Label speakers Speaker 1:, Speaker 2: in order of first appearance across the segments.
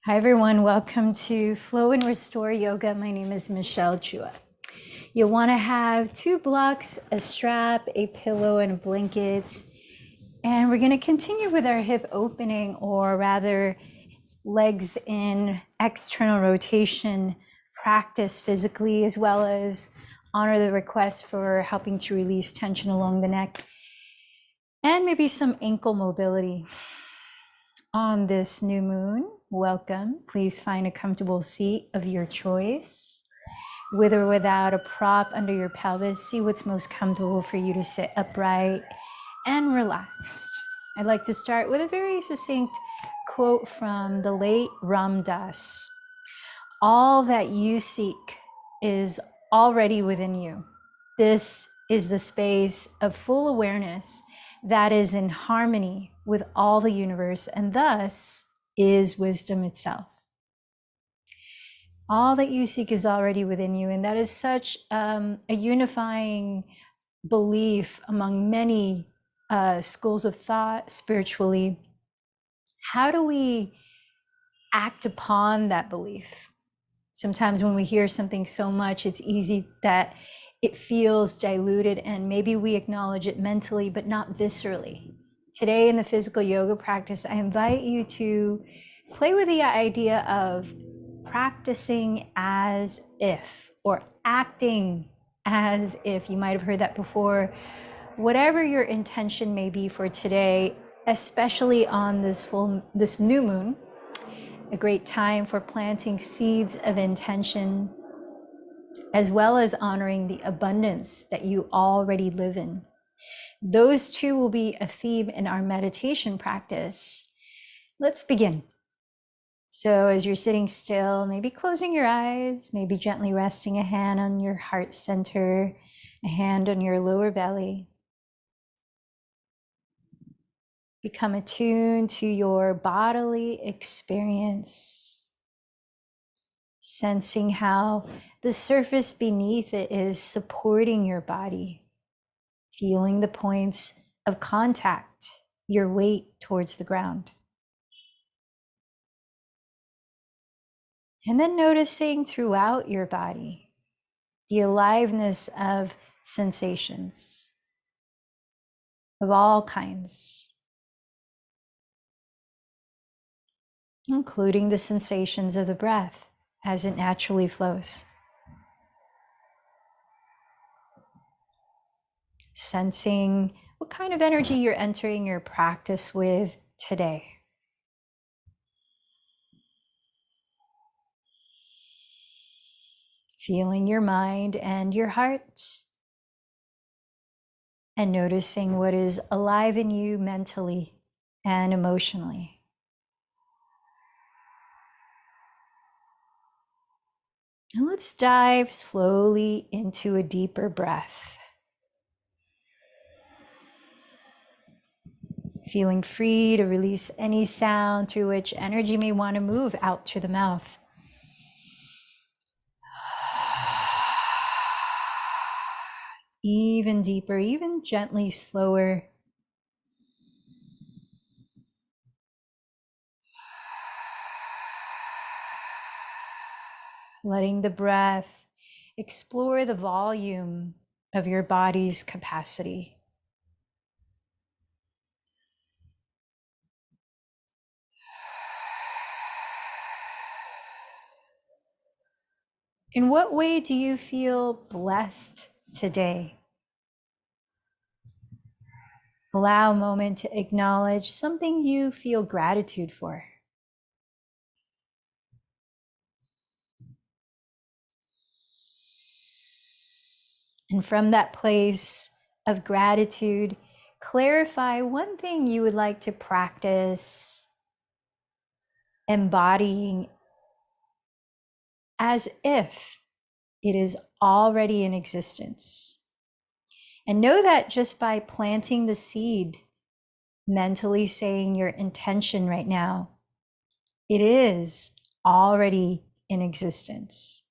Speaker 1: Hi, everyone. Welcome to Flow and Restore Yoga. My name is Michelle Chua. You'll want to have 2 blocks, a strap, a pillow, and a blanket. And we're going to continue with our hip opening, or rather, legs in external rotation practice physically, as well as honor the request for helping to release tension along the neck and maybe some ankle mobility. On this new moon, welcome. Please find a comfortable seat of your choice, with or without a prop under your pelvis. See what's most comfortable for you to sit upright and relaxed. I'd like to start with a very succinct quote from the late Ram Dass. All that you seek is already within you. This is the space of full awareness that is in harmony with all the universe, and thus is wisdom itself. All that you seek is already within you, and that is such a unifying belief among many schools of thought spiritually. How do we act upon that belief? Sometimes when we hear something so much, it's easy that it feels diluted, and maybe we acknowledge it mentally, but not viscerally. Today in the physical yoga practice, I invite you to play with the idea of practicing as if, or acting as if. You might have heard that before. Whatever your intention may be for today, especially on this new moon, a great time for planting seeds of intention, as well as honoring the abundance that you already live in. Those two will be a theme in our meditation practice. Let's begin. So as you're sitting still, maybe closing your eyes, maybe gently resting a hand on your heart center, a hand on your lower belly. Become attuned to your bodily experience, sensing how the surface beneath it is supporting your body, feeling the points of contact, your weight towards the ground. And then noticing throughout your body the aliveness of sensations of all kinds, including the sensations of the breath as it naturally flows. Sensing what kind of energy you're entering your practice with today. Feeling your mind and your heart, and noticing what is alive in you mentally and emotionally. And let's dive slowly into a deeper breath. Feeling free to release any sound through which energy may want to move out to the mouth. Even deeper, even gently slower. Letting the breath explore the volume of your body's capacity. In what way do you feel blessed today? Allow a moment to acknowledge something you feel gratitude for. And from that place of gratitude, clarify one thing you would like to practice embodying as if it is already in existence. And know that just by planting the seed, mentally saying your intention right now, it is already in existence.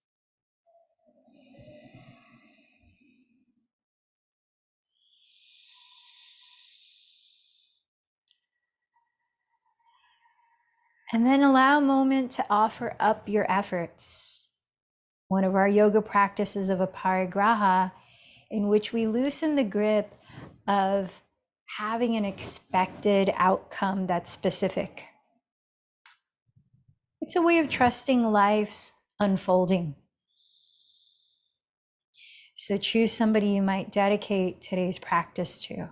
Speaker 1: And then allow a moment to offer up your efforts. One of our yoga practices of aparigraha, in which we loosen the grip of having an expected outcome that's specific. It's a way of trusting life's unfolding. So choose somebody you might dedicate today's practice to.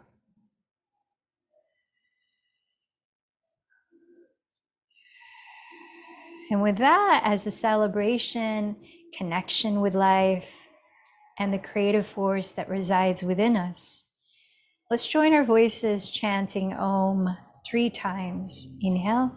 Speaker 1: And with that as a celebration, connection with life, and the creative force that resides within us, let's join our voices chanting Om 3 times. Inhale.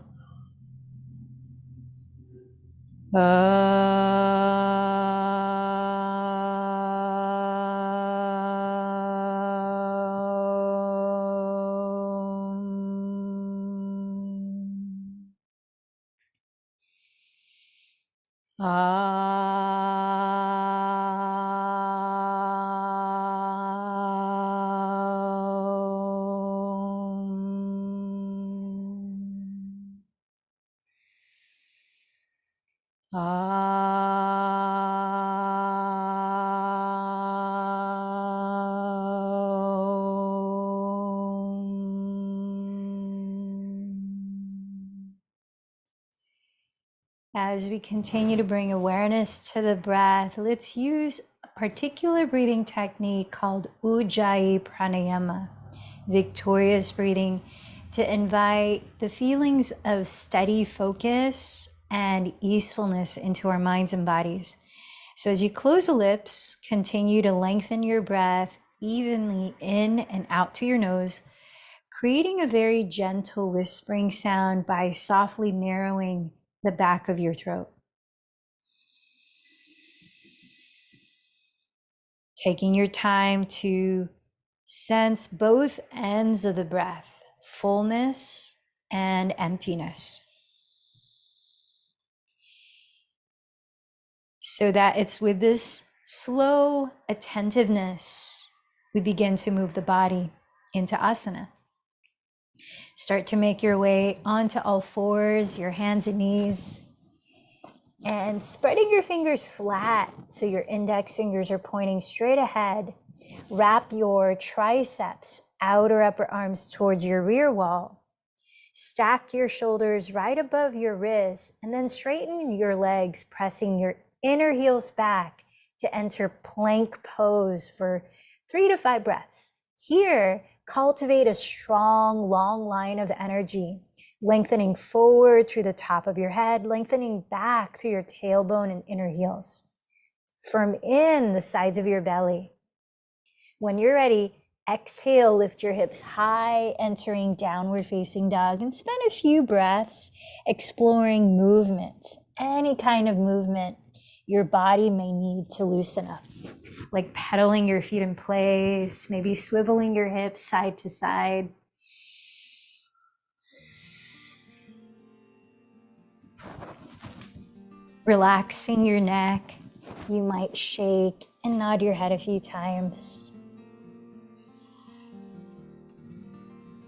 Speaker 1: As we continue to bring awareness to the breath, let's use a particular breathing technique called Ujjayi Pranayama, victorious breathing, to invite the feelings of steady focus and easefulness into our minds and bodies. So as you close the lips, continue to lengthen your breath evenly in and out through your nose, creating a very gentle whispering sound by softly narrowing the back of your throat. Taking your time to sense both ends of the breath, fullness and emptiness. So that it's with this slow attentiveness, we begin to move the body into asana. Start to make your way onto all fours, your hands and knees, and spreading your fingers flat so your index fingers are pointing straight ahead. Wrap your triceps, outer upper arms towards your rear wall. Stack your shoulders right above your wrists, and then straighten your legs, pressing your inner heels back to enter plank pose for 3 to 5 breaths. Here, cultivate a strong, long line of energy, lengthening forward through the top of your head, lengthening back through your tailbone and inner heels. Firm in the sides of your belly. When you're ready, exhale, lift your hips high, entering downward facing dog, and spend a few breaths exploring movement, any kind of movement your body may need to loosen up, like pedaling your feet in place, maybe swiveling your hips side to side. Relaxing your neck, you might shake and nod your head a few times.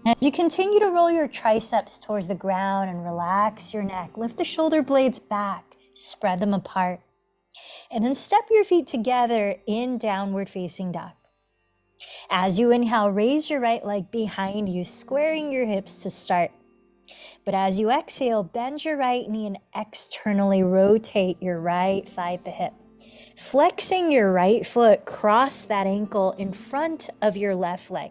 Speaker 1: As you continue to roll your triceps towards the ground and relax your neck, lift the shoulder blades back, spread them apart, and then step your feet together in downward facing dog. As you inhale, raise your right leg behind you, squaring your hips to start. But as you exhale, bend your right knee and externally rotate your right thigh at the hip. Flexing your right foot, cross that ankle in front of your left leg,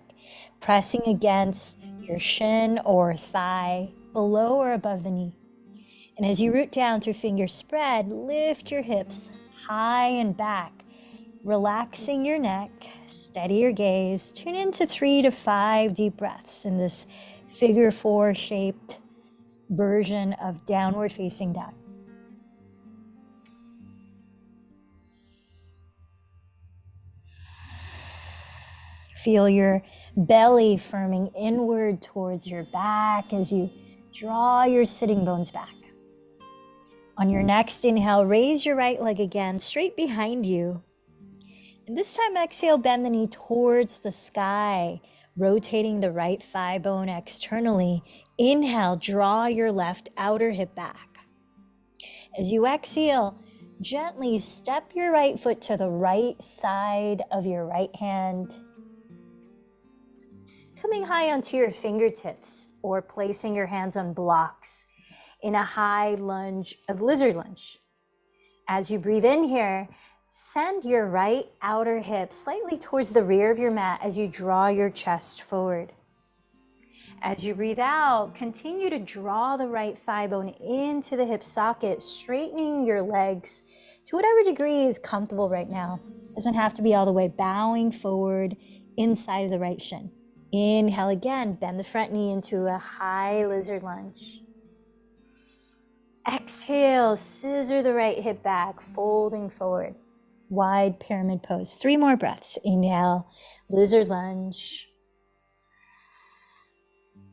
Speaker 1: pressing against your shin or thigh, below or above the knee. And as you root down through finger spread, lift your hips high and back, relaxing your neck, steady your gaze, tune into 3 to 5 deep breaths in this figure 4 shaped version of downward facing dog. Feel your belly firming inward towards your back as you draw your sitting bones back. On your next inhale, raise your right leg again, straight behind you. And this time, exhale, bend the knee towards the sky,
Speaker 2: rotating the right thigh bone externally. Inhale, draw your left outer hip back. As you exhale, gently step your right foot to the right side of your right hand, coming high onto your fingertips or placing your hands on blocks in a high lunge of lizard lunge. As you breathe in here, send your right outer hip slightly towards the rear of your mat as you draw your chest forward. As you breathe out, continue to draw the right thigh bone into the hip socket, straightening your legs to whatever degree is comfortable right now. Doesn't have to be all the way, bowing forward inside of the right shin. Inhale again, bend the front knee into a high lizard lunge. Exhale, scissor the right hip back, folding forward. Wide pyramid pose. 3 more breaths. Inhale, lizard lunge.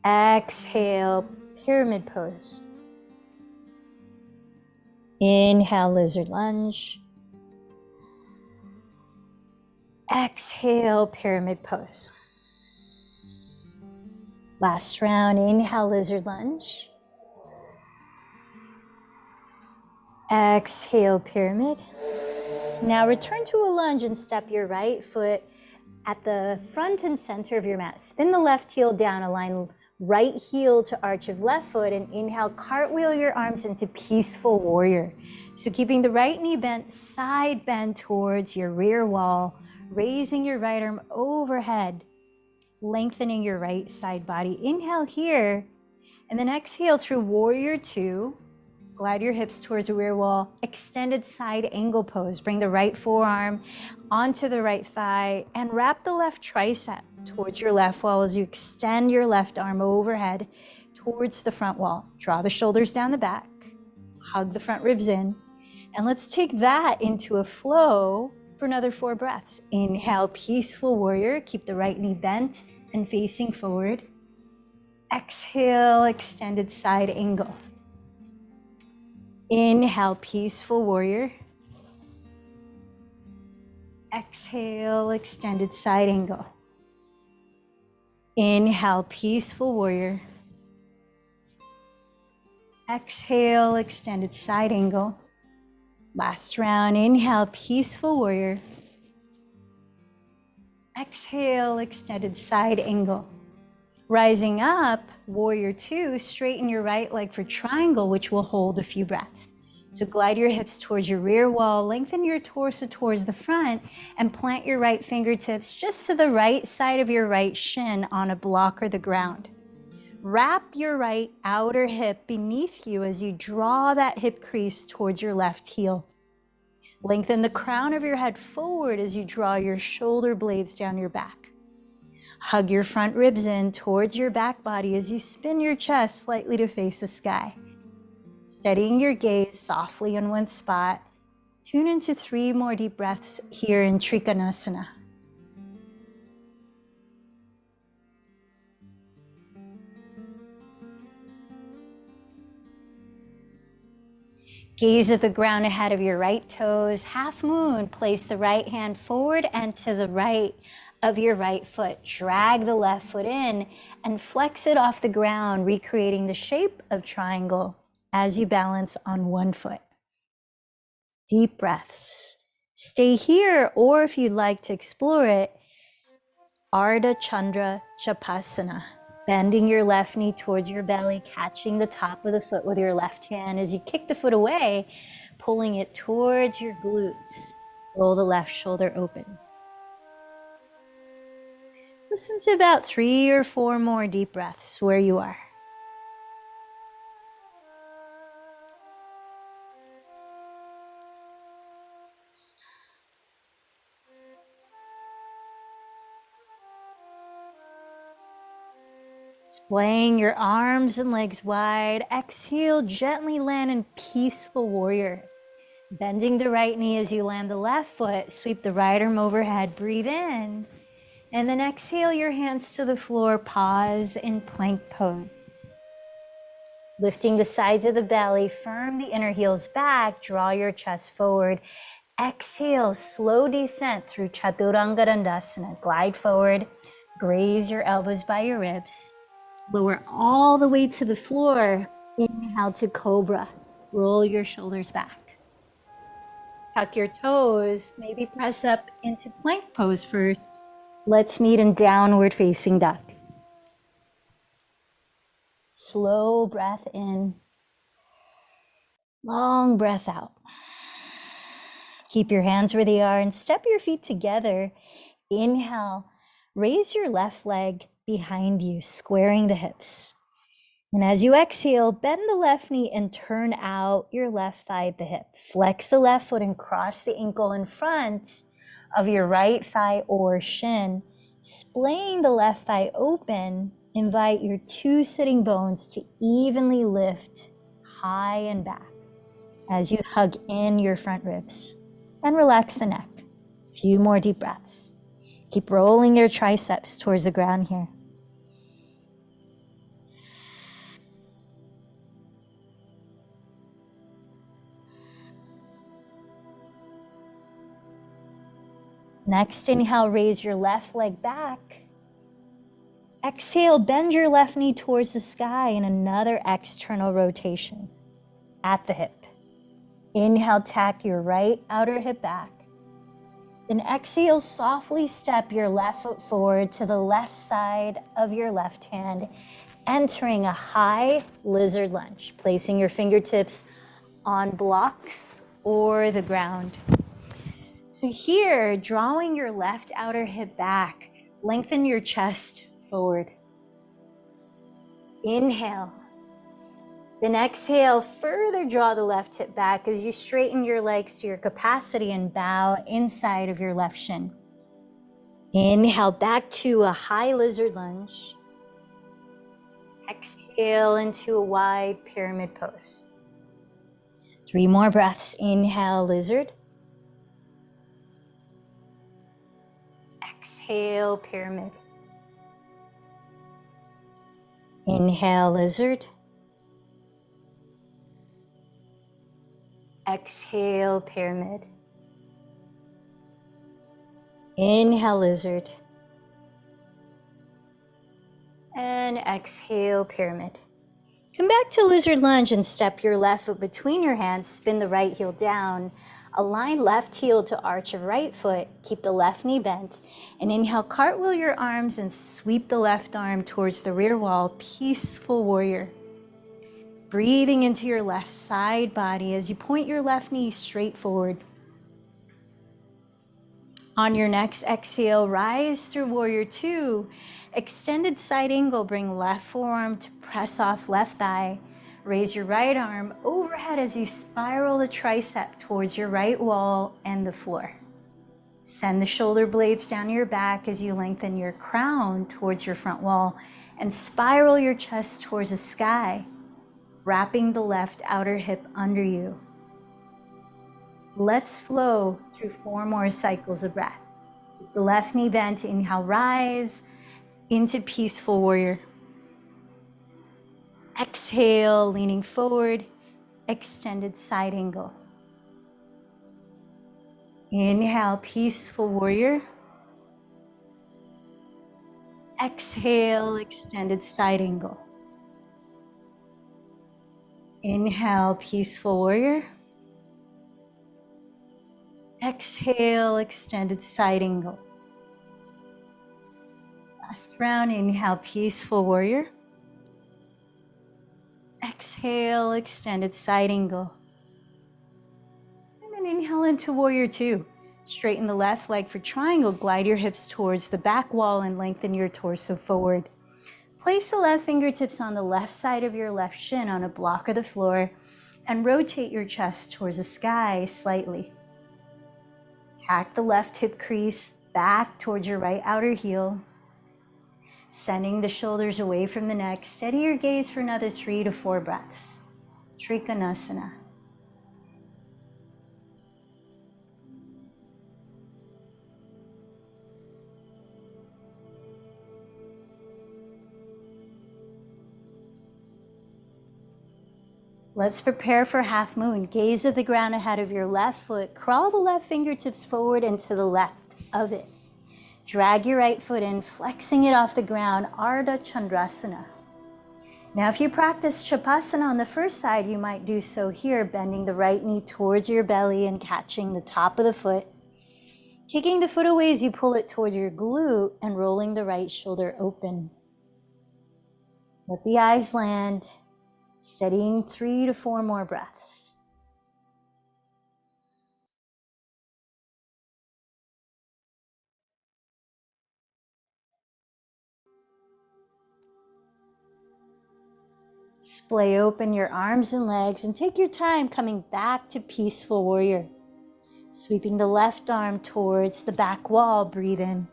Speaker 2: Exhale, pyramid pose. Inhale, lizard lunge. Exhale, pyramid pose. Last round, inhale, lizard lunge. Exhale, pyramid. Now return to a lunge and step your right foot at the front and center of your mat. Spin the left heel down, align right heel to arch of left foot, and inhale, cartwheel your arms into peaceful warrior. So keeping the right knee bent, side bend towards your rear wall, raising your right arm overhead, lengthening your right side body. Inhale here, and then exhale through warrior 2. Glide your hips towards the rear wall, extended side angle pose. Bring the right forearm onto the right thigh and wrap the left tricep towards your left wall as you extend your left arm overhead towards the front wall. Draw the shoulders down the back, hug the front ribs in, and let's take that into a flow for another 4 breaths. Inhale, peaceful warrior. Keep the right knee bent and facing forward. Exhale, extended side angle. Inhale, peaceful warrior. Exhale, extended side angle. Inhale, peaceful warrior. Exhale, extended side angle. Last round, inhale, peaceful warrior. Exhale, extended side angle. Rising up, warrior 2, straighten your right leg for triangle, which will hold a few breaths. So glide your hips towards your rear wall, lengthen your torso towards the front, and plant your right fingertips just to the right side of your right shin on a block or the ground. Wrap your right outer hip beneath you as you draw that hip crease towards your left heel. Lengthen the crown of your head forward as you draw your shoulder blades down your back. Hug your front ribs in towards your back body as you spin your chest slightly to face the sky. Steadying your gaze softly in one spot. Tune into 3 more deep breaths here in Trikonasana. Gaze at the ground ahead of your right toes. Half moon, place the right hand forward and to the right of your right foot. Drag the left foot in and flex it off the ground, recreating the shape of triangle as you balance on one foot. Deep breaths. Stay here, or if you'd like to explore it, Ardha Chandra Chapasana. Bending your left knee towards your belly, catching the top of the foot with your left hand as you kick the foot away, pulling it towards your glutes. Roll the left shoulder open. Listen to about 3 or 4 more deep breaths where you are. Splaying your arms and legs wide. Exhale, gently land in peaceful warrior. Bending the right knee as you land the left foot. Sweep the right arm overhead. Breathe in. And then exhale your hands to the floor. Pause in plank pose. Lifting the sides of the belly. Firm the inner heels back. Draw your chest forward. Exhale, slow descent through Chaturanga Dandasana. Glide forward. Graze your elbows by your ribs. Lower all the way to the floor. Inhale to cobra. Roll your shoulders back. Tuck your toes. Maybe press up into plank pose first. Let's meet in downward facing duck. Slow breath in. Long breath out. Keep your hands where they are and step your feet together. Inhale. Raise your left leg behind you, squaring the hips. And as you exhale, bend the left knee and turn out your left thigh at the hip. Flex the left foot and cross the ankle in front of your right thigh or shin. Splaying the left thigh open, invite your two sitting bones to evenly lift high and back as you hug in your front ribs. And relax the neck. A few more deep breaths. Keep rolling your triceps towards the ground here. Next, inhale, raise your left leg back. Exhale, bend your left knee towards the sky in another external rotation at the hip. Inhale, tack your right outer hip back. Then exhale, softly step your left foot forward to the left side of your left hand, entering a high lizard lunge, placing your fingertips on blocks or the ground. So here, drawing your left outer hip back, lengthen your chest forward. Inhale. Then exhale, further draw the left hip back as you straighten your legs to your capacity and bow inside of your left shin. Inhale back to a high lizard lunge. Exhale into a wide pyramid pose. 3 more breaths. Inhale, lizard. Exhale, pyramid. Inhale, lizard. Exhale, pyramid. Inhale, lizard. And exhale, pyramid. Come back to lizard lunge and step your left foot between your hands. Spin the right heel down. Align left heel to arch of right foot. Keep the left knee bent. And inhale, cartwheel your arms and sweep the left arm towards the rear wall. Peaceful warrior. Breathing into your left side body as you point your left knee straight forward. On your next exhale, rise through warrior 2. Extended side angle, bring left forearm to press off left thigh. Raise your right arm overhead as you spiral the tricep towards your right wall and the floor. Send the shoulder blades down your back as you lengthen your crown towards your front wall and spiral your chest towards the sky, wrapping the left outer hip under you. Let's flow through 4 more cycles of breath. Keep the left knee bent. Inhale, rise into peaceful warrior. Exhale, leaning forward, extended side angle. Inhale, peaceful warrior. Exhale, extended side angle. Inhale, peaceful warrior. Exhale, extended side angle. Last round, inhale, peaceful warrior. Exhale, extended side angle. And then inhale into warrior 2. Straighten the left leg for triangle. Glide your hips towards the back wall and lengthen your torso forward. Place the left fingertips on the left side of your left shin on a block of the floor and rotate your chest towards the sky slightly. Tack the left hip crease back towards your right outer heel. Sending the shoulders away from the neck, steady your gaze for another 3 to 4 breaths. Trikonasana. Let's prepare for half moon. Gaze at the ground ahead of your left foot. Crawl the left fingertips forward and to the left of it. Drag your right foot in, flexing it off the ground, Ardha Chandrasana. Now, if you practice Shavasana on the first side, you might do so here, bending the right knee towards your belly and catching the top of the foot. Kicking the foot away as you pull it towards your glute and rolling the right shoulder open. Let the eyes land, steadying 3 to 4 more breaths. Splay open your arms and legs and take your time coming back to peaceful warrior. Sweeping the left arm towards the back wall, breathe in.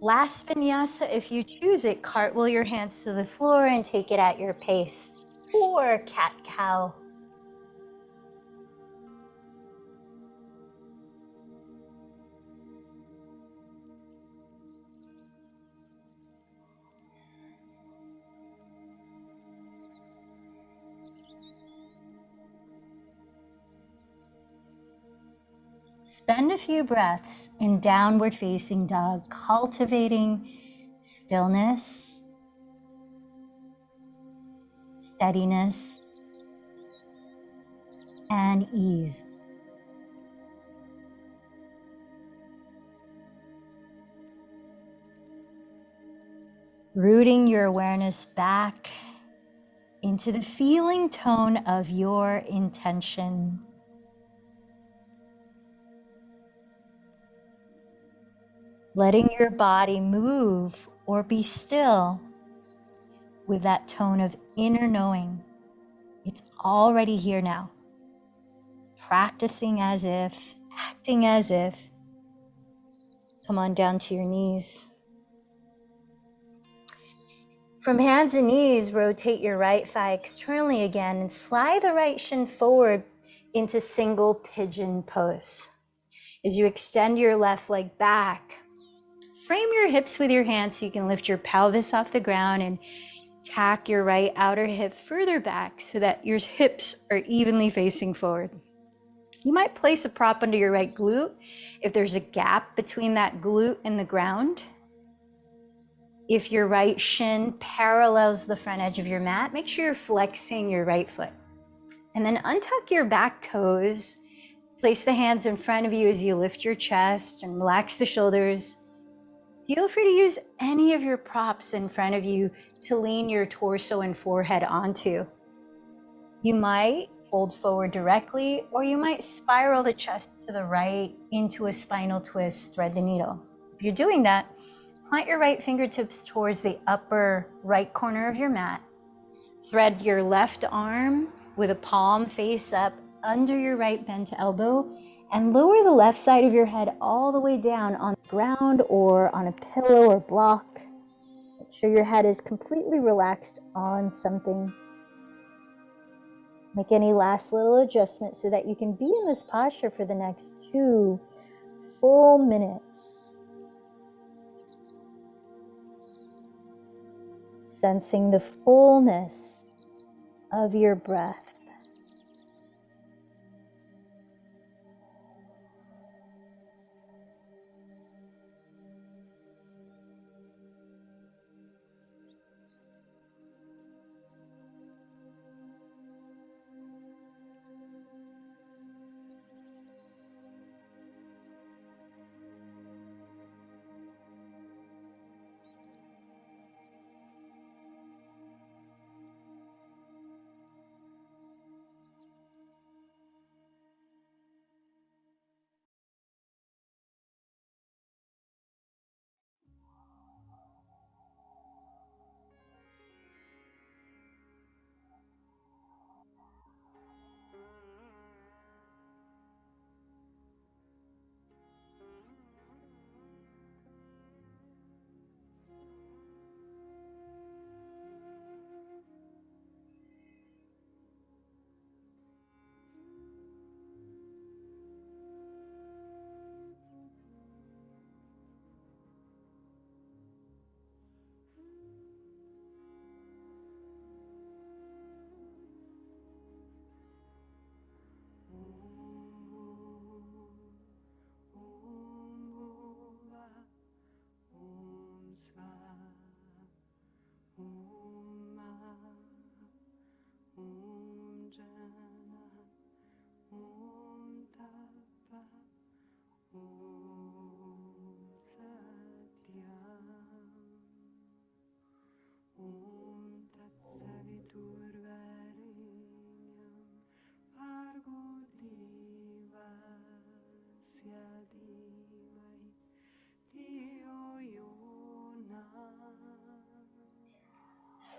Speaker 2: Last vinyasa, if you choose it, cartwheel your hands to the floor and take it at your pace. 4 cat-cow. Spend a few breaths in downward facing dog, cultivating stillness, steadiness, and ease. Rooting your awareness back into the feeling tone of your intention. Letting your body move or be still with that tone of inner knowing. It's already here now. Practicing as if, acting as if. Come on down to your knees. From hands and knees, rotate your right thigh externally again and slide the right shin forward into single pigeon pose. As you extend your left leg back, frame your hips with your hands so you can lift your pelvis off the ground and tack your right outer hip further back so that your hips are evenly facing forward. You might place a prop under your right glute if there's a gap between that glute and the ground. If your right shin parallels the front edge of your mat, make sure you're flexing your right foot. And then untuck your back toes. Place the hands in front of you as you lift your chest and relax the shoulders. Feel free to use any of your props in front of you to lean your torso and forehead onto. You might fold forward directly, or you might spiral the chest to the right into a spinal twist, thread the needle. If you're doing that, plant your right fingertips towards the upper right corner of your mat. Thread your left arm with a palm face up under your right bent elbow and lower the left side of your head all the way down on the ground or on a pillow or block. Make sure your head is completely relaxed on something. Make any last little adjustments so that you can be in this posture for the next 2 full minutes. Sensing the fullness of your breath.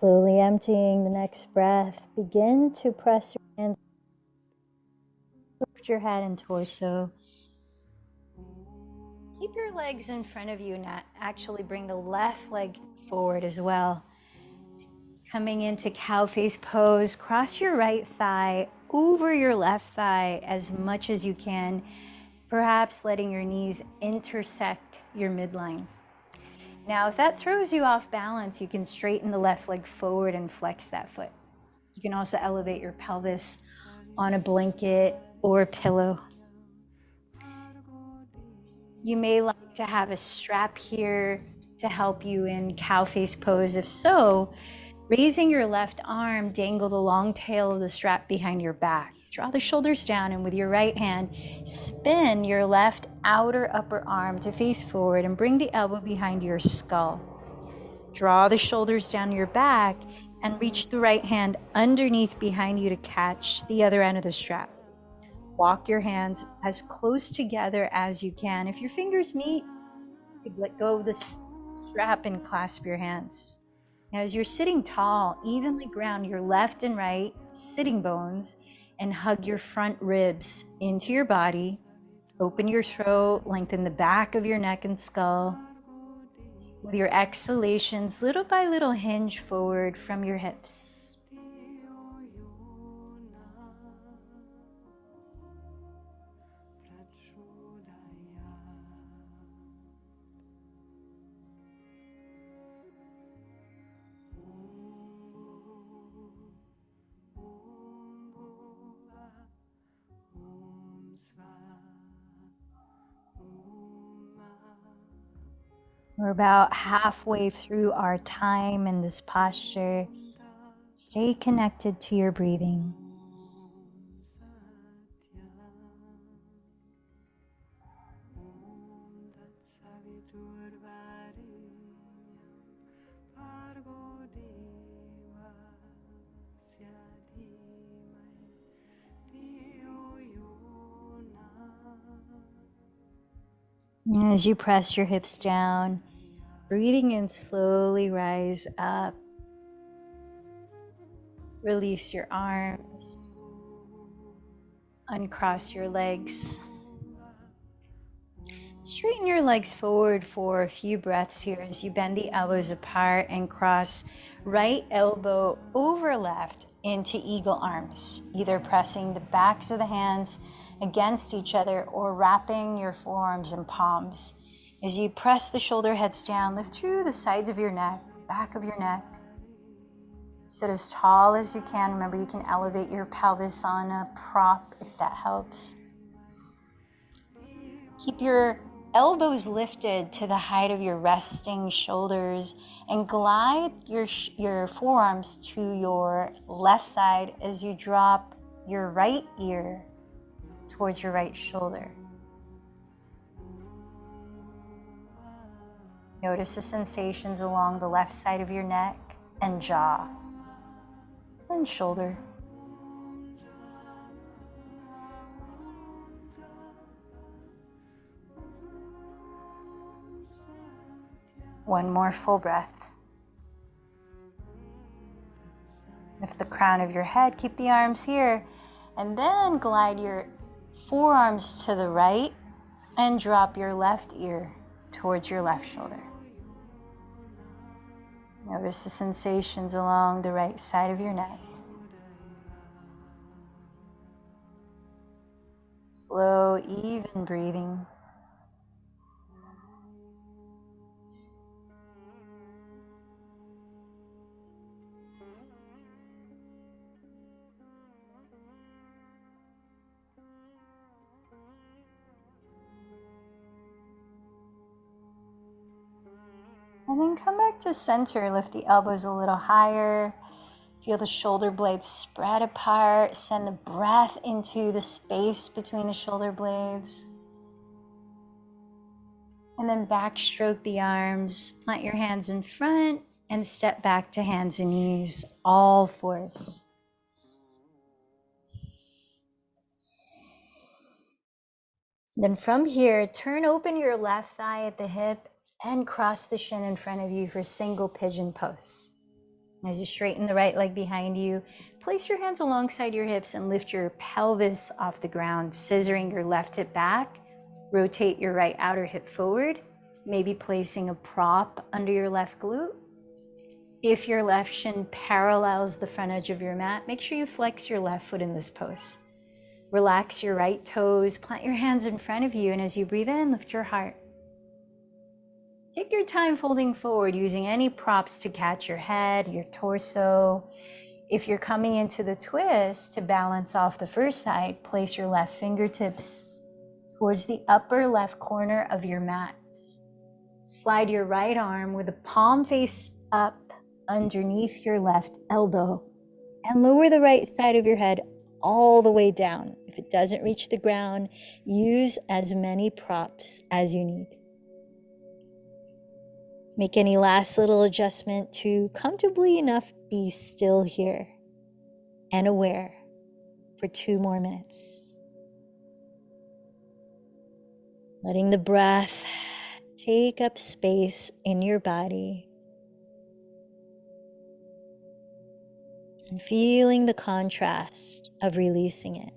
Speaker 2: Slowly emptying the next breath, begin to press your hands over your head and torso. Keep your legs in front of you, and actually bring the left leg forward as well. Coming into cow face pose, cross your right thigh over your left thigh as much as you can, perhaps letting your knees intersect your midline. Now, if that throws you off balance, you can straighten the left leg forward and flex that foot. You can also elevate your pelvis on a blanket or a pillow. You may like to have a strap here to help you in cow face pose. If so, raising your left arm, dangle the long tail of the strap behind your back. Draw the shoulders down, and with your right hand, spin your left outer upper arm to face forward and bring the elbow behind your skull. Draw the shoulders down your back and reach the right hand underneath behind you to catch the other end of the strap. Walk your hands as close together as you can. If your fingers meet, you could let go of the strap and clasp your hands. Now, as you're sitting tall, evenly ground your left and right sitting bones and hug your front ribs into your body. Open your throat, lengthen the back of your neck and skull. With your exhalations, little by little hinge forward from your hips. We're about halfway through our time in this posture. Stay connected to your breathing. As you press your hips down, breathing in, slowly rise up. Release your arms. Uncross your legs. Straighten your legs forward for a few breaths here as you bend the elbows apart and cross right elbow over left into eagle arms, either pressing the backs of the hands against each other or wrapping your forearms and palms. As you press the shoulder heads down, lift through the sides of your neck, back of your neck. Sit as tall as you can. Remember, you can elevate your pelvis on a prop if that helps. Keep your elbows lifted to the height of your resting shoulders and glide your forearms to your left side as you drop your right ear towards your right shoulder. Notice the sensations along the left side of your neck and jaw and shoulder. One more full breath. Lift the crown of your head, keep the arms here, and then glide your forearms to the right and drop your left ear towards your left shoulder. Notice the sensations along the right side of your neck. Slow, even breathing. And then come back to center, lift the elbows a little higher. Feel the shoulder blades spread apart. Send the breath into the space between the shoulder blades. And then backstroke the arms, plant your hands in front and step back to hands and knees, all fours. Then from here, turn open your left thigh at the hip and cross the shin in front of you for single pigeon pose. As you straighten the right leg behind you, place your hands alongside your hips and lift your pelvis off the ground, scissoring your left hip back. Rotate your right outer hip forward, maybe placing a prop under your left glute. If your left shin parallels the front edge of your mat, make sure you flex your left foot in this pose. Relax your right toes, plant your hands in front of you, and as you breathe in, lift your heart. Take your time folding forward, using any props to catch your head, your torso. If you're coming into the twist to balance off the first side, place your left fingertips towards the upper left corner of your mat. Slide your right arm with the palm face up underneath your left elbow and lower the right side of your head all the way down. If it doesn't reach the ground, use as many props as you need. Make any last little adjustment to comfortably enough be still here and aware for 2 more minutes. Letting the breath take up space in your body and feeling the contrast of releasing it.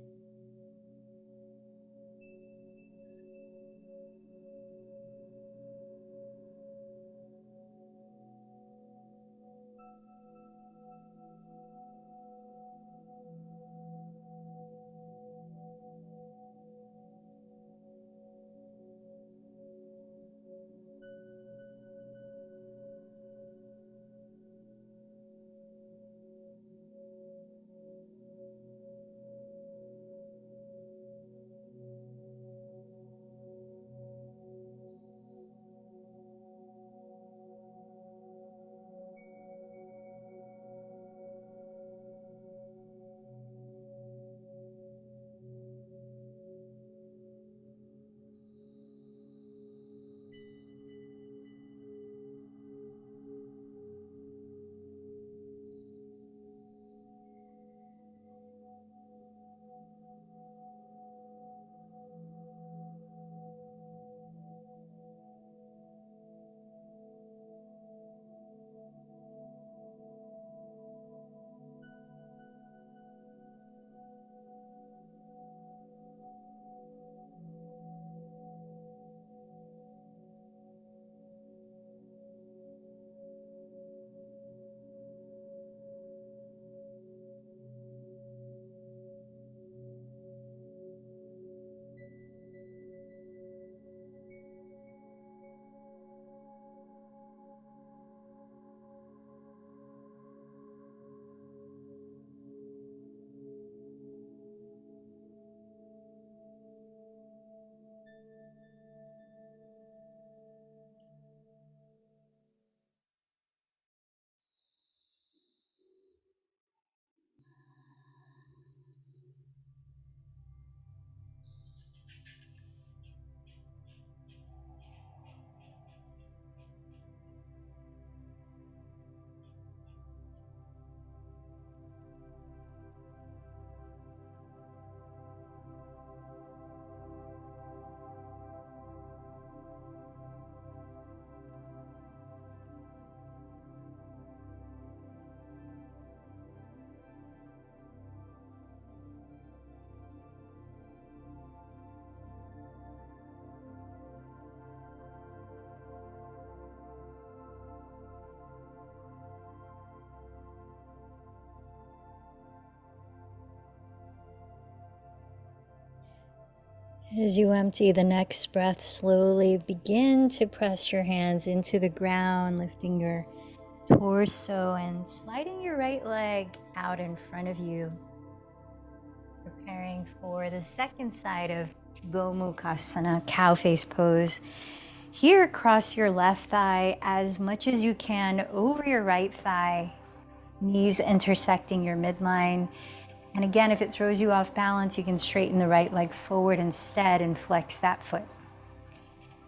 Speaker 2: As you empty the next breath slowly, begin to press your hands into the ground, lifting your torso and sliding your right leg out in front of you. Preparing for the second side of Gomukhasana, cow face pose. Here, cross your left thigh as much as you can over your right thigh, knees intersecting your midline. And again, if it throws you off balance, you can straighten the right leg forward instead and flex that foot.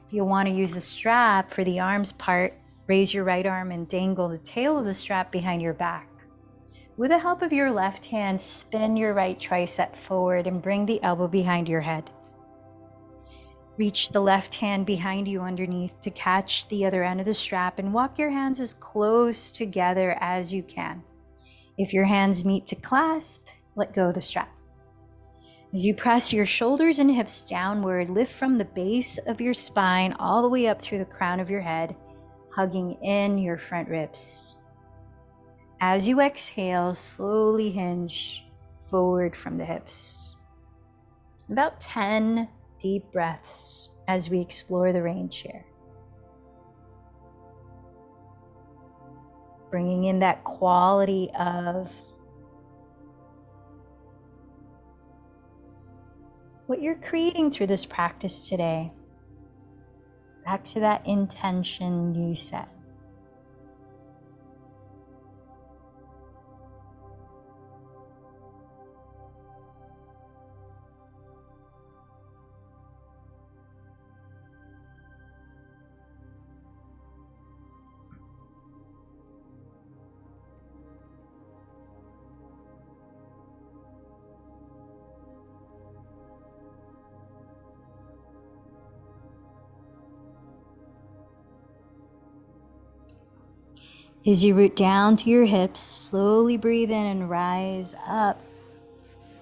Speaker 2: If you want to use a strap for the arms part, raise your right arm and dangle the tail of the strap behind your back. With the help of your left hand, spin your right tricep forward and bring the elbow behind your head.
Speaker 1: Reach the left hand behind you underneath to catch the other end of the strap and walk your hands as close together as you can. If your hands meet to clasp, let go of the strap. As you press your shoulders and hips downward, lift from the base of your spine all the way up through the crown of your head, hugging in your front ribs. As you exhale, slowly hinge forward from the hips. About 10 deep breaths as we explore the range here. Bringing in that quality of what you're creating through this practice today. Back to that intention you set. As you root down to your hips, slowly breathe in and rise up.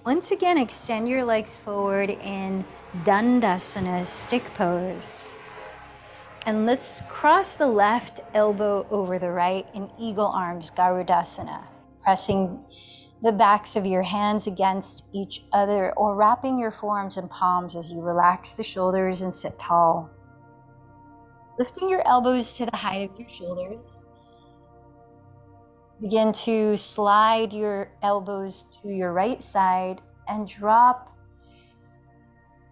Speaker 1: Once again, extend your legs forward in Dandasana, stick pose. And let's cross the left elbow over the right in eagle arms, Garudasana, pressing the backs of your hands against each other or wrapping your forearms and palms as you relax the shoulders and sit tall. Lifting your elbows to the height of your shoulders. Begin to slide your elbows to your right side and drop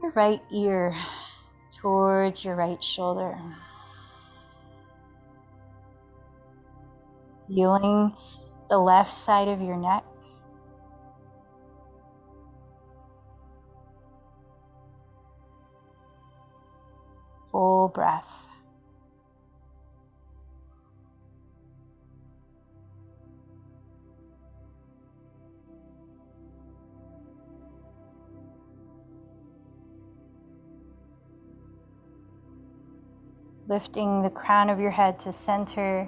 Speaker 1: your right ear towards your right shoulder. Feeling the left side of your neck. Full breath. Lifting the crown of your head to center.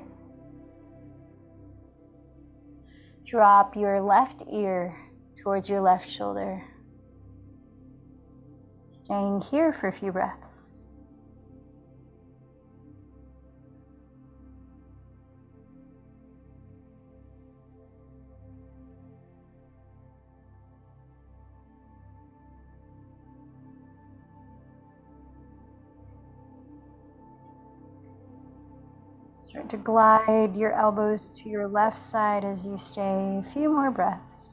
Speaker 1: Drop your left ear towards your left shoulder. Staying here for a few breaths. Start to glide your elbows to your left side as you stay a few more breaths.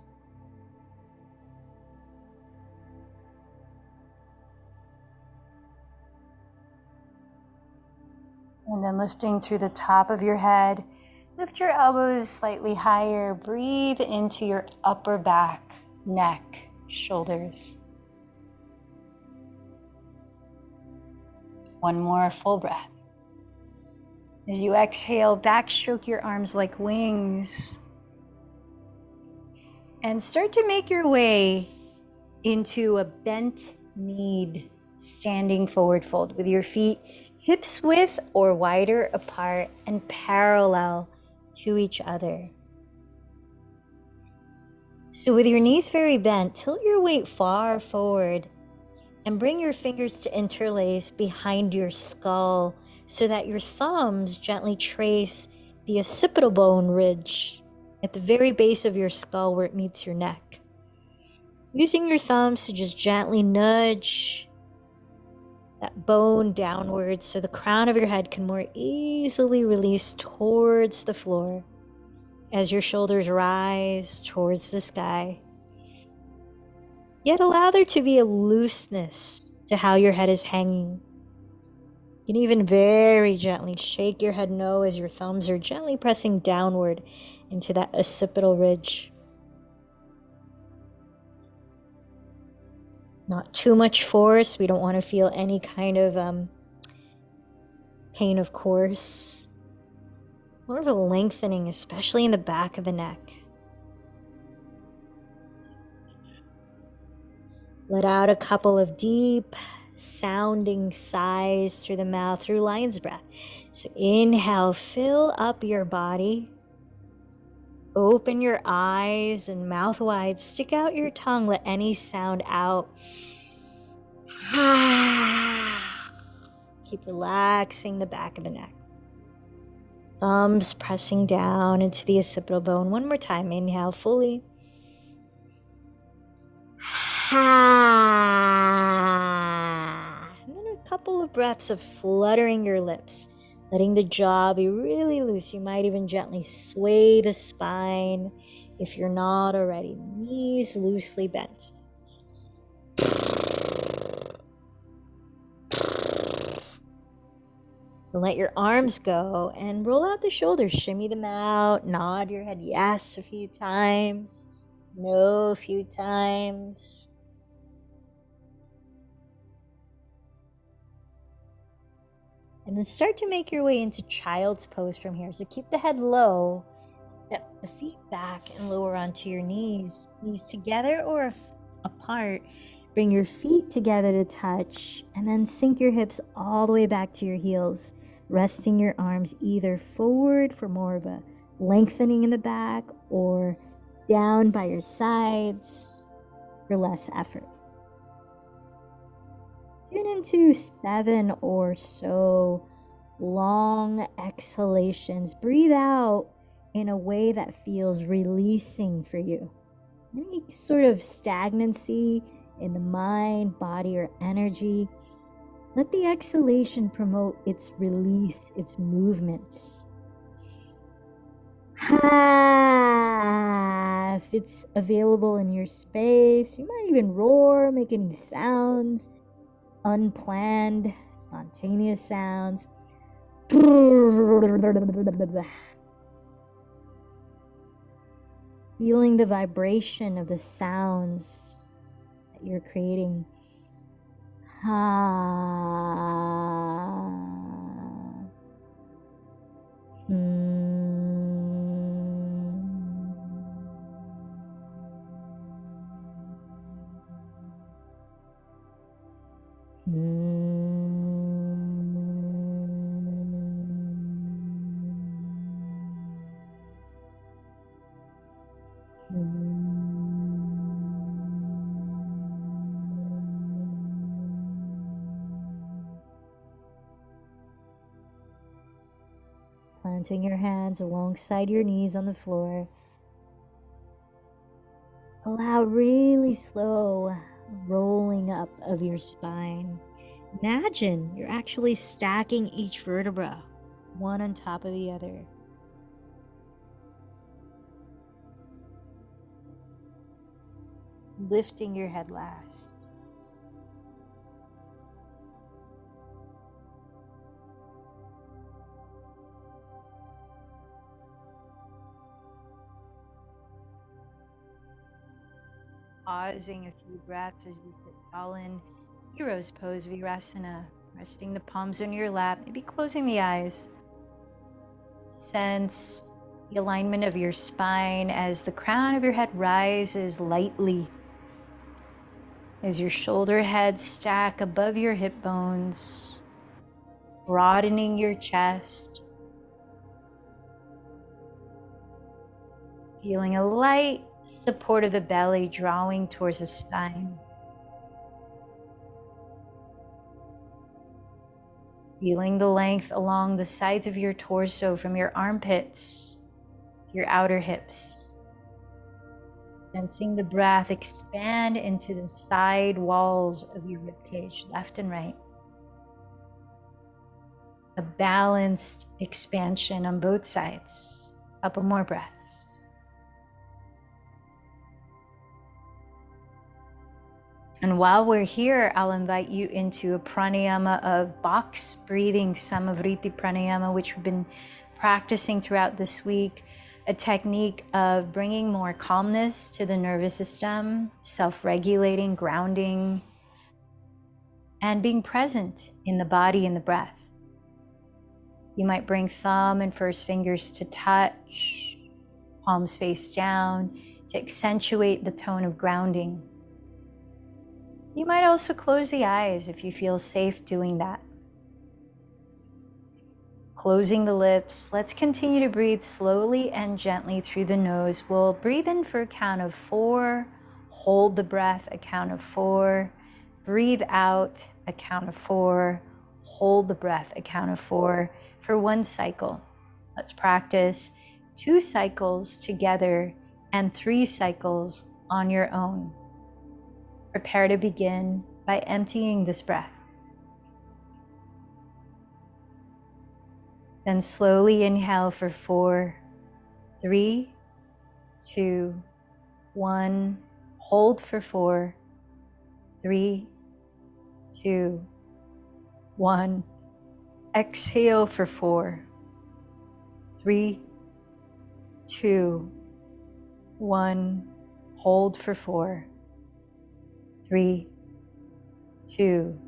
Speaker 1: And then lifting through the top of your head, lift your elbows slightly higher. Breathe into your upper back, neck, shoulders. One more full breath. As you exhale, backstroke your arms like wings. And start to make your way into a bent kneed standing forward fold with your feet hips width or wider apart and parallel to each other. So with your knees very bent, tilt your weight far forward and bring your fingers to interlace behind your skull so that your thumbs gently trace the occipital bone ridge at the very base of your skull where it meets your neck. Using your thumbs to just gently nudge that bone downwards so the crown of your head can more easily release towards the floor as your shoulders rise towards the sky. Yet allow there to be a looseness to how your head is hanging. You can even very gently shake your head no as your thumbs are gently pressing downward into that occipital ridge. Not too much force. We don't want to feel any kind of pain, of course. More of a lengthening, especially in the back of the neck. Let out a couple of deep,
Speaker 2: sounding sighs through the mouth through lion's breath. So inhale, fill up your body. Open your eyes and mouth wide. Stick out your tongue. Let any sound out. Keep relaxing the back of the neck. Thumbs pressing down into the occipital bone. One more time. Inhale fully. And then a couple of breaths of fluttering your lips, letting the jaw be really loose. You might even gently sway the spine if you're not already. Knees loosely bent. Let your arms go and roll out the shoulders. Shimmy them out. Nod your head yes a few times. No a few times. And then start to make your way into child's pose from here. So keep the head low. Step the feet back and lower onto your knees. Knees together or apart. Bring your feet together to touch. And then sink your hips all the way back to your heels. Resting your arms either forward for more of a lengthening in the back or down by your sides for less effort. Tune into 7 or so long exhalations. Breathe out in a way that feels releasing for you. Any sort of stagnancy in the mind, body, or energy, let the exhalation promote its release, its movement. If it's available in your space, you might even roar, make any sounds, unplanned, spontaneous sounds. Feeling the vibration of the sounds that you're creating. Planting your hands alongside your knees on the floor. Allow really slow rolling up of your spine. Imagine you're actually stacking each vertebra, one on top of the other. Lifting your head last. Pausing a few breaths as you sit tall in Hero's Pose Virasana, resting the palms on your lap, maybe closing the eyes. Sense the alignment of your spine as the crown of your head rises lightly, as your shoulder heads stack above your hip bones, broadening your chest. Feeling a light support of the belly drawing towards the spine. Feeling the length along the sides of your torso from your armpits to your outer hips. Sensing the breath expand into the side walls of your ribcage, left and right. A balanced expansion on both sides. A couple more breaths. And while we're here, I'll invite you into a pranayama of box breathing, Samavriti pranayama, which we've been practicing throughout this week. A technique of bringing more calmness to the nervous system, self-regulating, grounding, and being present in the body and the breath. You might bring thumb and first fingers to touch, palms face down, to accentuate the tone of grounding.
Speaker 1: You might also close the eyes if you feel safe doing that. Closing the lips, let's continue to breathe slowly and gently through the nose. We'll breathe in for a count of 4, hold the breath, a count of 4, breathe out, a count of 4, hold the breath, a count of 4 for 1 cycle. Let's practice 2 cycles together and 3 cycles on your own. Prepare to begin by emptying this breath. Then slowly inhale for 4, 3, 2, 1. Hold for 4, 3, 2, 1. Exhale for 4, 3, 2, 1. Hold for 4, 3, 2,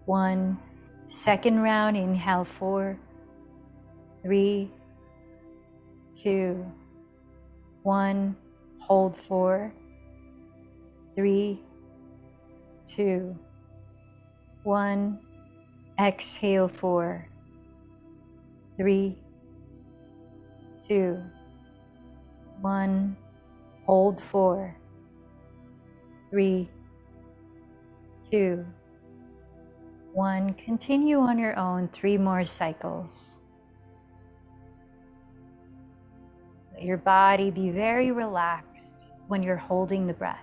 Speaker 1: 1. Second round, inhale 4, 3, 2, 1. Hold 4, 3, 2, 1. Exhale 4, 3, 2, 1. Hold 4, 3, 2, 1. Continue on your own 3 more cycles. Let your body be very relaxed when you're holding the breath.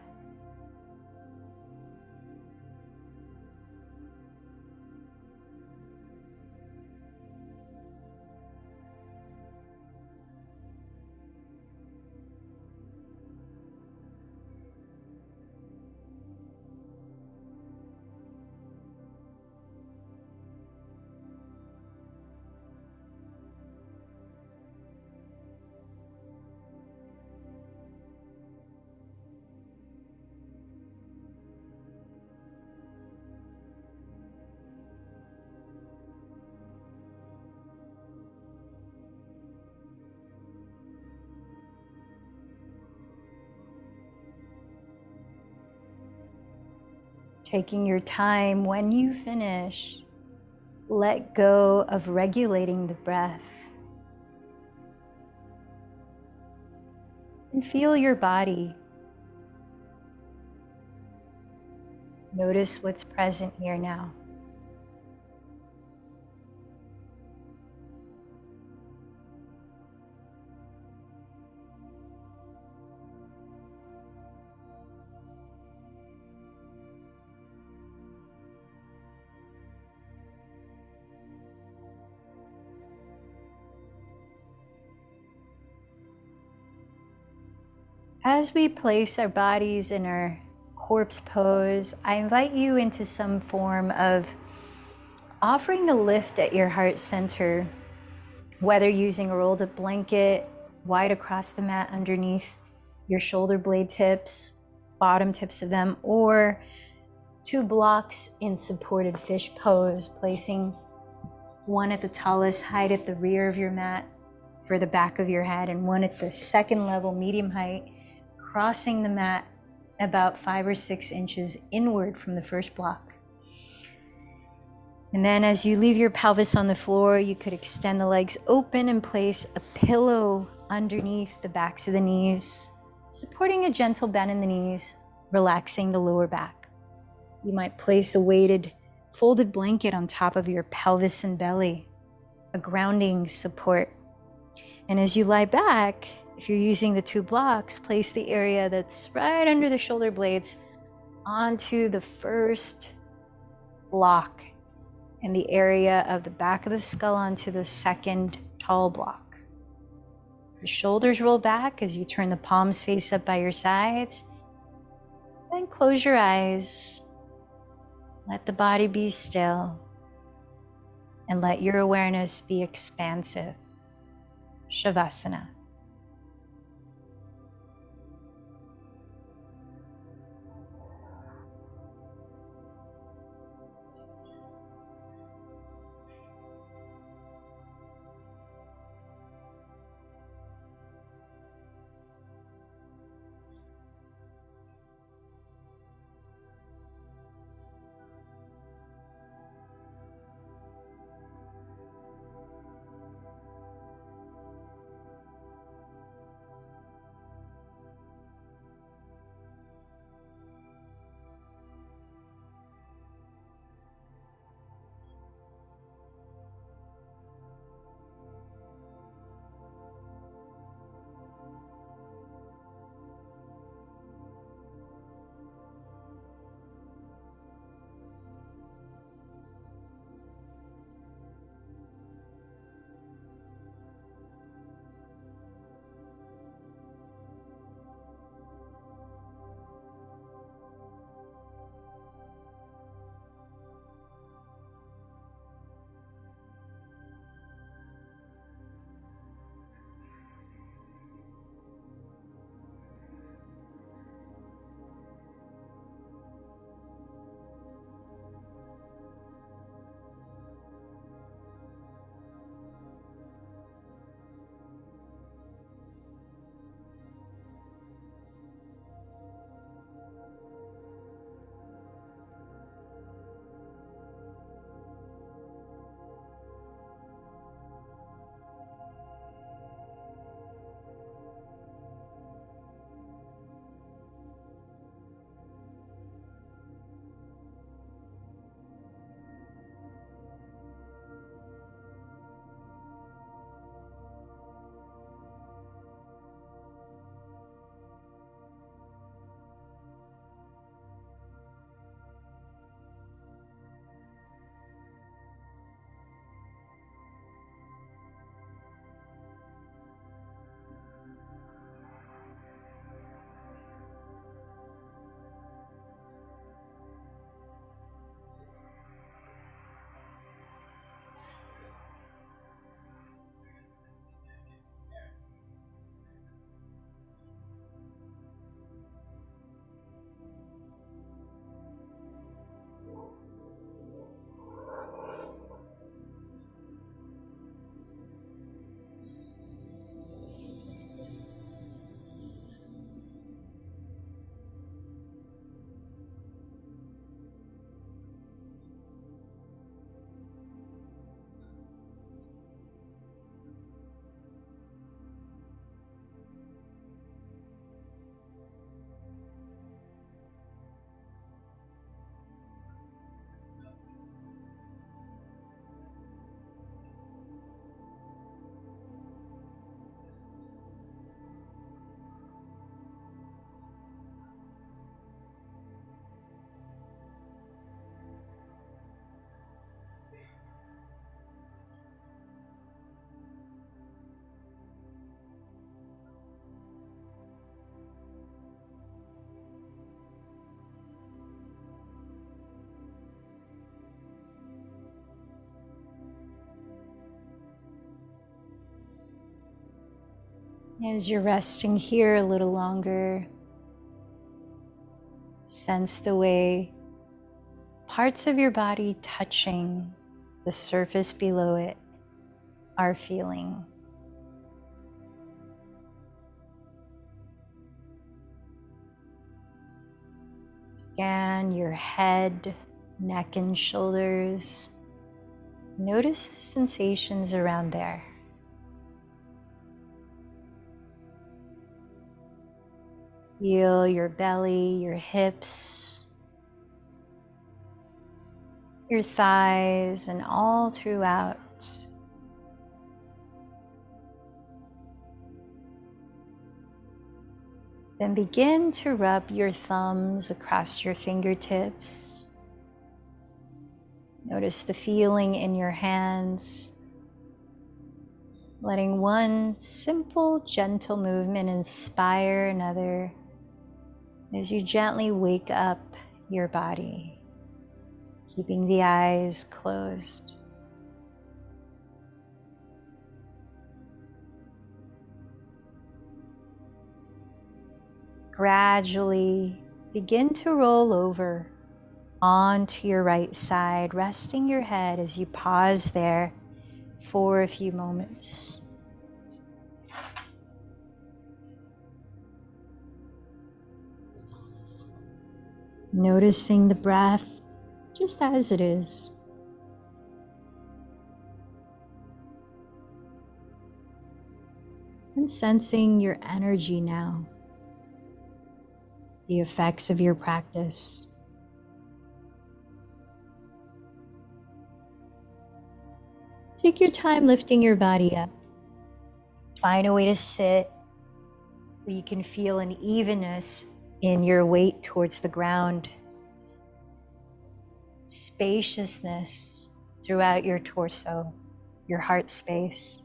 Speaker 1: Taking your time, when you finish, let go of regulating the breath. And feel your body. Notice what's present here now. As we place our bodies in our corpse pose, I invite you into some form of offering a lift at your heart center, whether using a rolled up blanket wide across the mat underneath your shoulder blade tips, bottom tips of them, or 2 blocks in supported fish pose, placing one at the tallest height at the rear of your mat for the back of your head, and one at the second level, medium height, crossing the mat about 5 or 6 inches inward from the first block. And then as you leave your pelvis on the floor, you could extend the legs open and place a pillow underneath the backs of the knees, supporting a gentle bend in the knees, relaxing the lower back. You might place a weighted folded blanket on top of your pelvis and belly, a grounding support. And as you lie back, if you're using the 2 blocks, place the area that's right under the shoulder blades onto the first block, and the area of the back of the skull onto the second tall block. The shoulders roll back as you turn the palms face up by your sides. Then close your eyes. Let the body be still, and let your awareness be expansive. Shavasana. As you're resting here a little longer, sense the way parts of your body touching the surface below it are feeling. Scan your head, neck, and shoulders. Notice the sensations around there. Feel your belly, your hips, your thighs, and all throughout. Then begin to rub your thumbs across your fingertips. Notice the feeling in your hands. Letting one simple, gentle movement inspire another as you gently wake up your body, keeping the eyes closed. Gradually begin to roll over onto your right side, resting your head as you pause there for a few moments. Noticing the breath just as it is. And sensing your energy now, the effects of your practice. Take your time lifting your body up. Find a way to sit where you can feel an evenness in your weight towards the ground, spaciousness throughout your torso, your heart space,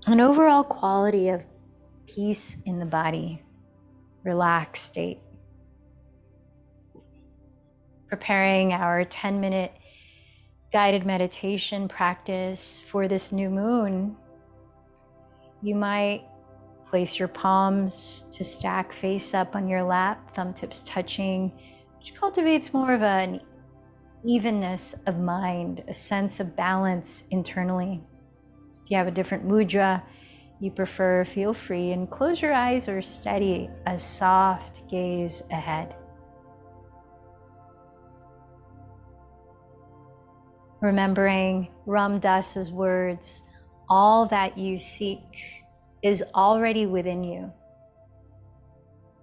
Speaker 1: an overall quality of peace in the body, relaxed state. Preparing our 10-minute guided meditation practice for this new moon, you might place your palms to stack face up on your lap, thumb tips touching, which cultivates more of an evenness of mind, a sense of balance internally. If you have a different mudra you prefer, feel free, and close your eyes or steady a soft gaze ahead. Remembering Ram Dass's words, all that you seek is already within you.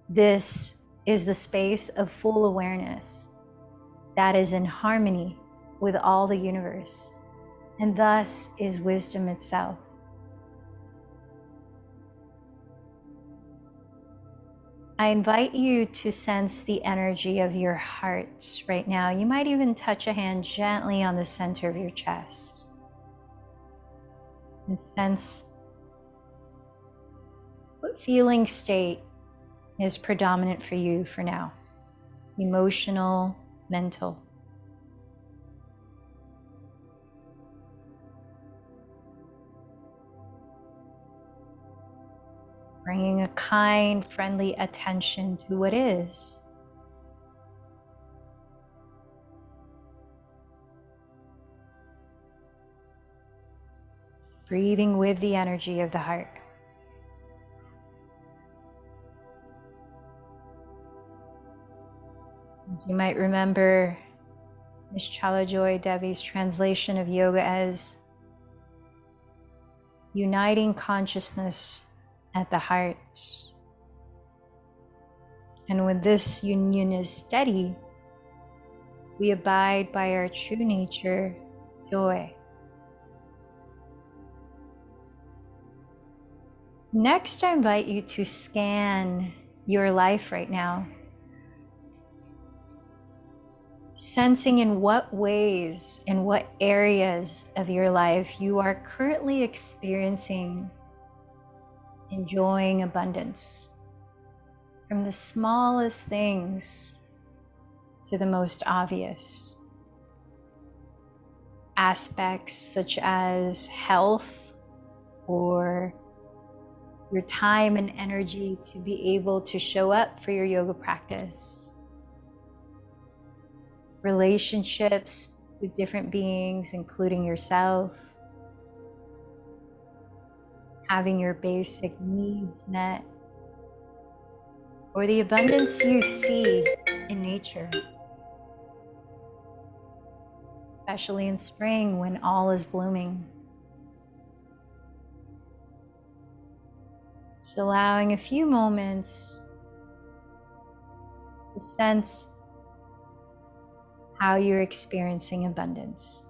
Speaker 1: This is the space of full awareness that is in harmony with all the universe, and thus is wisdom itself. I invite you to sense the energy of your heart right now. You might even touch a hand gently on the center of your chest and sense what feeling state is predominant for you for now, emotional, mental. Bringing a kind, friendly attention to what is. Breathing with the energy of the heart. As you might remember Michelle Chua Devi's translation of yoga as uniting consciousness at the heart. And when this union is steady, we abide by our true nature, joy. Next, I invite you to scan your life right now, sensing in what ways, in what areas of your life you are currently experiencing, enjoying abundance, from the smallest things to the most obvious. Aspects such as health, or your time and energy to be able to show up for your yoga practice. Relationships with different beings, including yourself. Having your basic needs met. Or the abundance you see in nature. Especially in spring when all is blooming. So allowing a few moments to sense how you're experiencing abundance.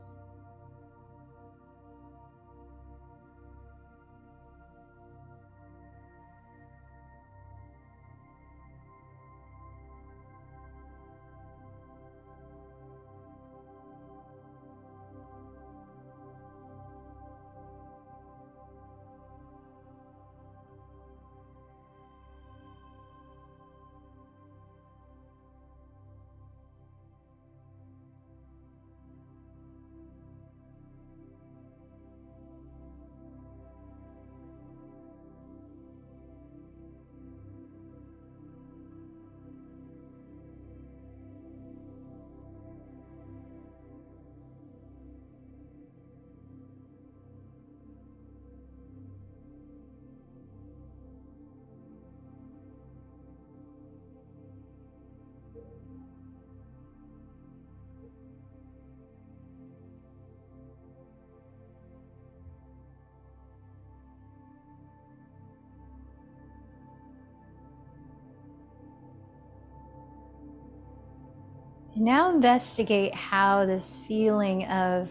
Speaker 1: Now investigate how this feeling of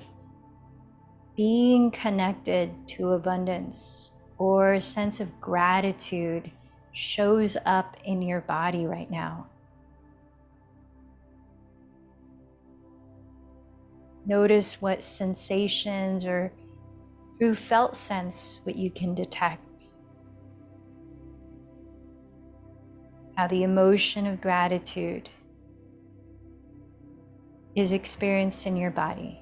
Speaker 1: being connected to abundance or a sense of gratitude shows up in your body right now. Notice what sensations or through felt sense what you can detect. How the emotion of gratitude is experienced in your body.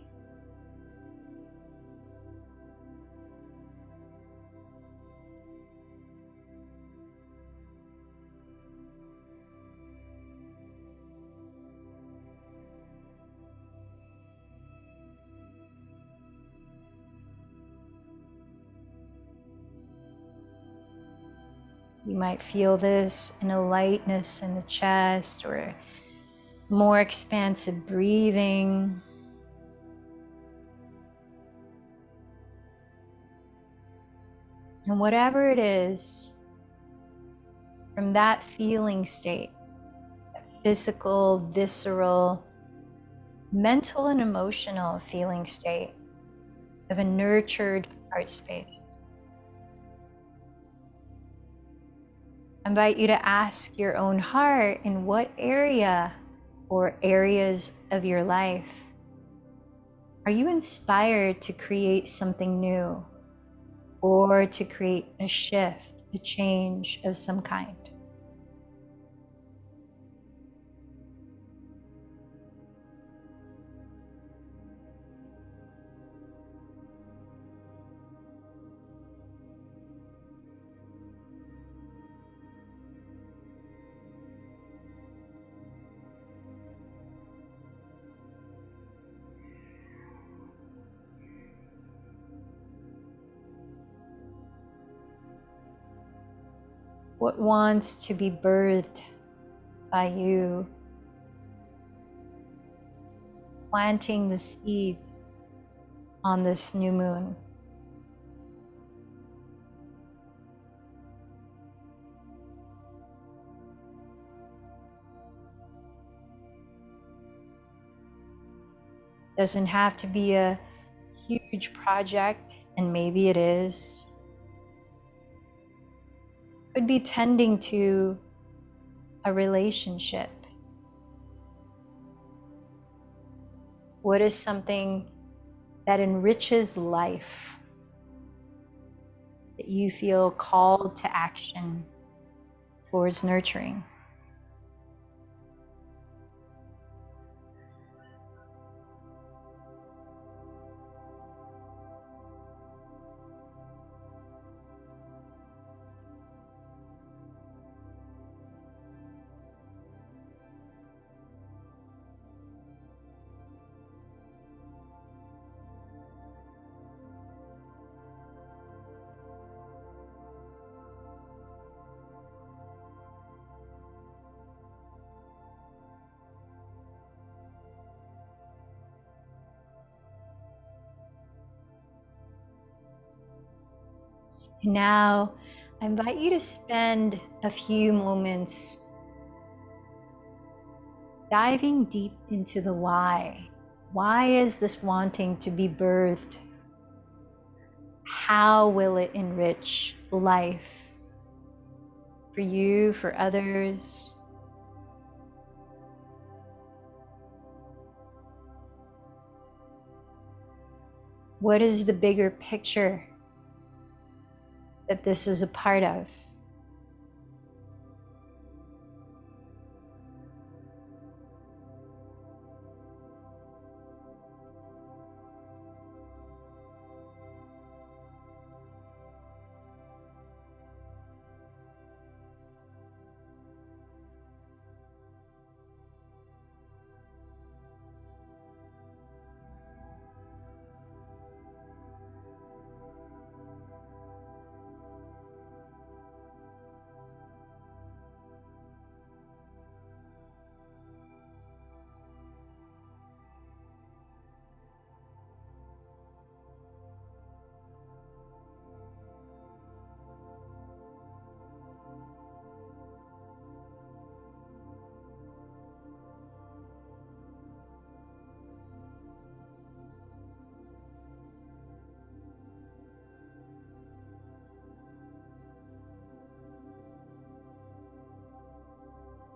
Speaker 1: You might feel this in a lightness in the chest or more expansive breathing. And whatever it is, from that feeling state, that physical, visceral, mental and emotional feeling state of a nurtured heart space. I invite you to ask your own heart, in what area or areas of your life are you inspired to create something new or to create a shift, a change of some kind? What wants to be birthed by you, planting the seed on this new moon? Doesn't have to be a huge project, and maybe it is. Could be tending to a relationship. What is something that enriches life that you feel called to action towards nurturing? And now I invite you to spend a few moments diving deep into the why. Why is this wanting to be birthed? How will it enrich life for you, for others? What is the bigger picture that this is a part of?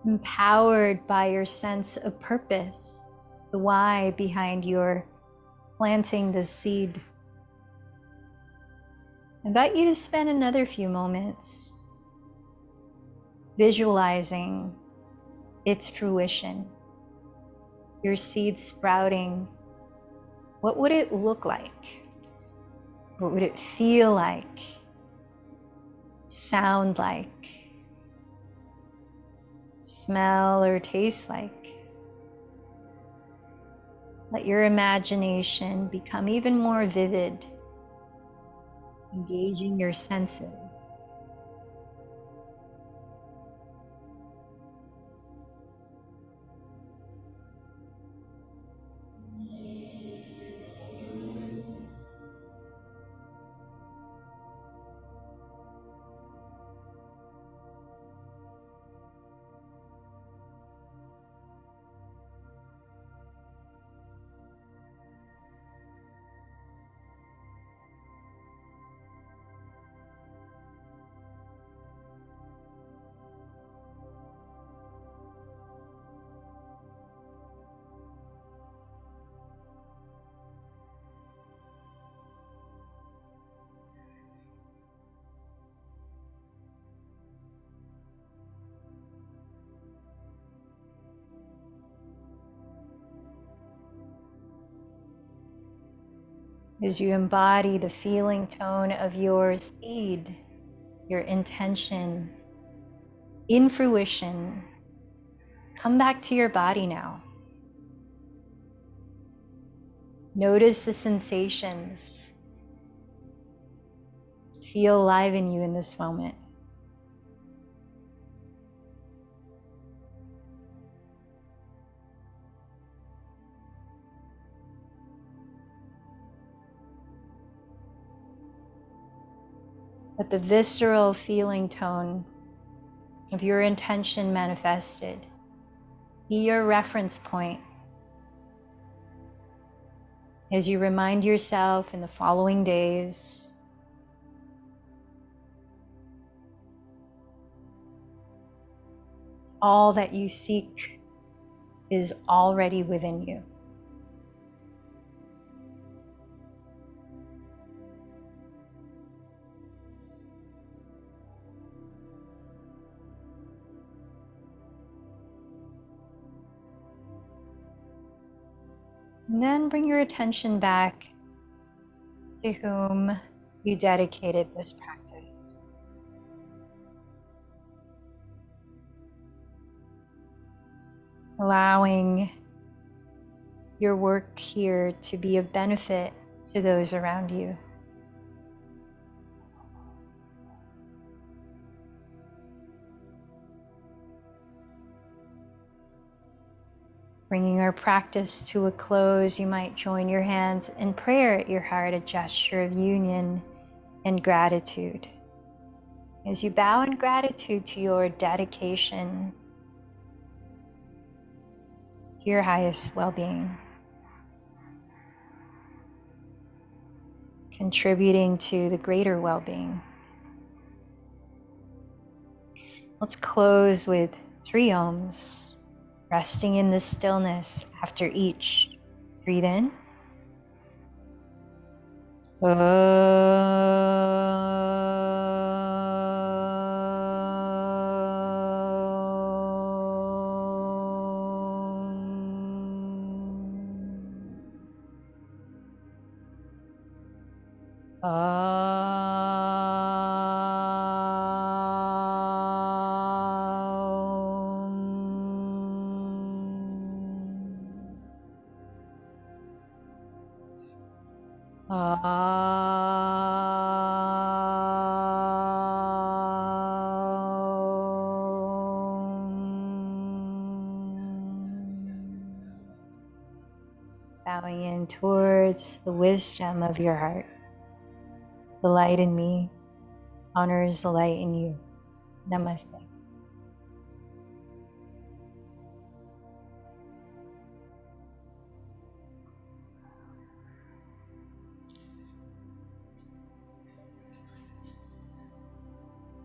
Speaker 1: Empowered by your sense of purpose, the why behind your planting this seed. I invite you to spend another few moments visualizing its fruition, your seed sprouting. What would it look like? What would it feel like? Sound like? Smell or taste like? Let your imagination become even more vivid, engaging your senses. As you embody the feeling tone of your seed, your intention in fruition, come back to your body now. Notice the sensations. Feel alive in you in this moment. Let the visceral feeling tone of your intention manifested be your reference point as you remind yourself in the following days all that you seek is already within you. And then bring your attention back to whom you dedicated this practice. Allowing your work here to be of benefit to those around you. Bringing our practice to a close, you might join your hands in prayer at your heart, a gesture of union and gratitude. As you bow in gratitude to your dedication to your highest well-being, contributing to the greater well-being. Let's close with 3 ohms, resting in the stillness after each. Breathe in. Bowing in towards the wisdom of your heart. The light in me honors the light in you. Namaste.